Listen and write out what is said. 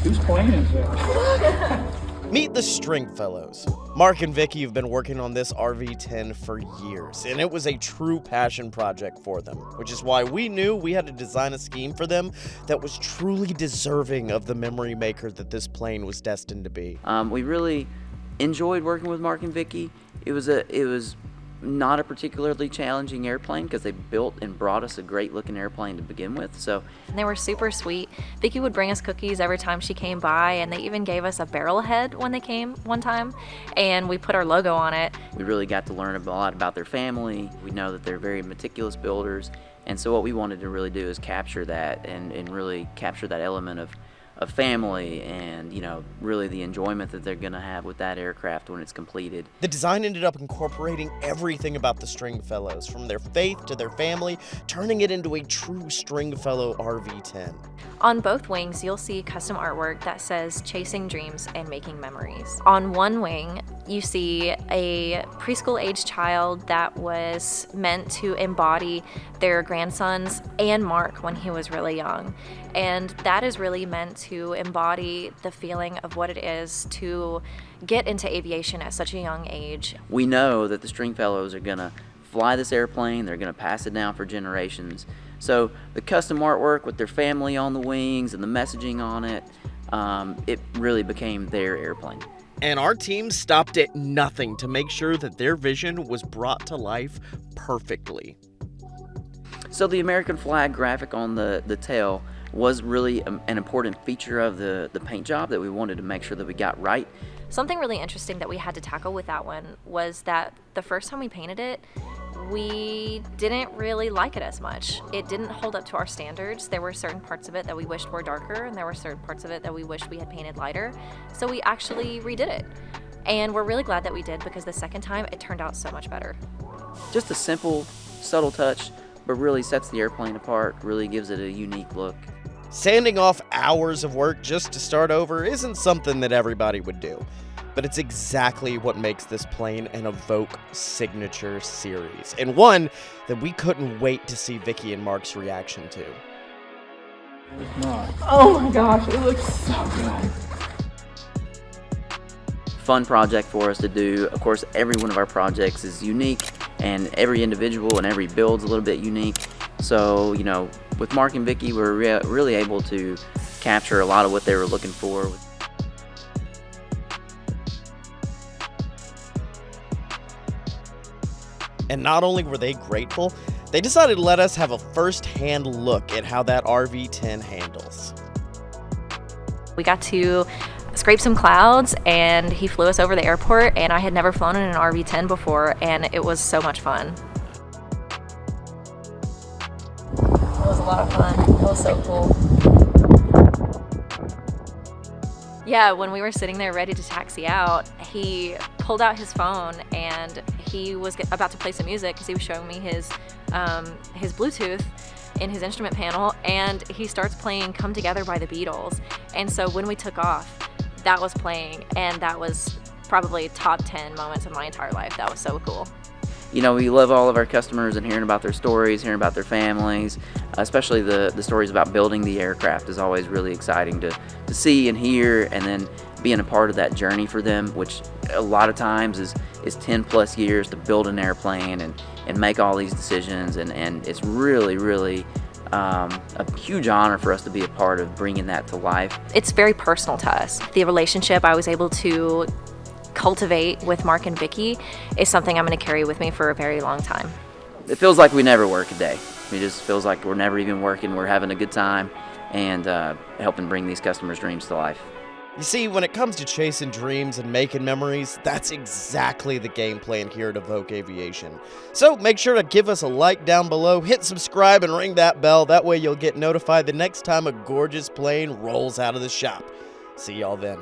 Whose plane is it? Meet the Stringfellows. Mark and Vicky have been working on this RV-10 for years, and it was a true passion project for them, which is why we knew we had to design a scheme for them that was truly deserving of the memory maker that this plane was destined to be. We really enjoyed working with Mark and Vicky. It was not a particularly challenging airplane because they built and brought us a great looking airplane to begin with. So they were super sweet. Vicky would bring us cookies every time she came by, and they even gave us a barrel head when they came one time, and we put our logo on it. We really got to learn a lot about their family. We know that they're very meticulous builders, and so what we wanted to really do is capture that and really capture that element of family and, you know, really the enjoyment that they're going to have with that aircraft when it's completed. The design ended up incorporating everything about the Stringfellows, from their faith to their family, turning it into a true Stringfellow RV-10. On both wings, you'll see custom artwork that says chasing dreams and making memories. On one wing, you see a preschool-age child that was meant to embody their grandsons and Mark when he was really young. And that is really meant to embody the feeling of what it is to get into aviation at such a young age. We know that the Stringfellows are going to fly this airplane, they're going to pass it down for generations. So the custom artwork with their family on the wings and the messaging on it, it really became their airplane. And our team stopped at nothing to make sure that their vision was brought to life perfectly. So the American flag graphic on the tail was really an important feature of the paint job that we wanted to make sure that we got right. Something really interesting that we had to tackle with that one was that the first time we painted it, we didn't really like it as much. It didn't hold up to our standards. There were certain parts of it that we wished were darker, and there were certain parts of it that we wished we had painted lighter. So we actually redid it. And we're really glad that we did, because the second time it turned out so much better. Just a simple, subtle touch, but really sets the airplane apart, really gives it a unique look. Sanding off hours of work just to start over isn't something that everybody would do, but it's exactly what makes this plane an Evoke signature series, and one that we couldn't wait to see Vicky and Mark's reaction to. It's not. Oh my gosh, it looks so good. Fun project for us to do. Of course, every one of our projects is unique, and every individual and every build's a little bit unique. So, you know, with Mark and Vicky, we're really able to capture a lot of what they were looking for. And not only were they grateful, they decided to let us have a first-hand look at how that RV-10 handles. We got to scrape some clouds, and he flew us over the airport, and I had never flown in an RV-10 before, and it was so much fun. It was a lot of fun. It was so cool. Yeah, when we were sitting there ready to taxi out, he pulled out his phone, and he was about to play some music because he was showing me his Bluetooth in his instrument panel, and he starts playing Come Together by the Beatles. And so when we took off, that was playing, and that was probably top 10 moments of my entire life. That was so cool. You know, we love all of our customers and hearing about their stories, hearing about their families, especially the stories about building the aircraft is always really exciting to see and hear, and then being a part of that journey for them, which a lot of times is 10 plus years to build an airplane and make all these decisions, and it's really a huge honor for us to be a part of bringing that to life. It's very personal to us. The relationship I was able to cultivate with Mark and Vicky is something I'm going to carry with me for a very long time. It feels like we never work a day. It just feels like we're never even working. We're having a good time and helping bring these customers' dreams to life. You see, when it comes to chasing dreams and making memories, that's exactly the game plan here at Evoke Aviation. So make sure to give us a like down below, hit subscribe, and ring that bell. That way you'll get notified the next time a gorgeous plane rolls out of the shop. See y'all then.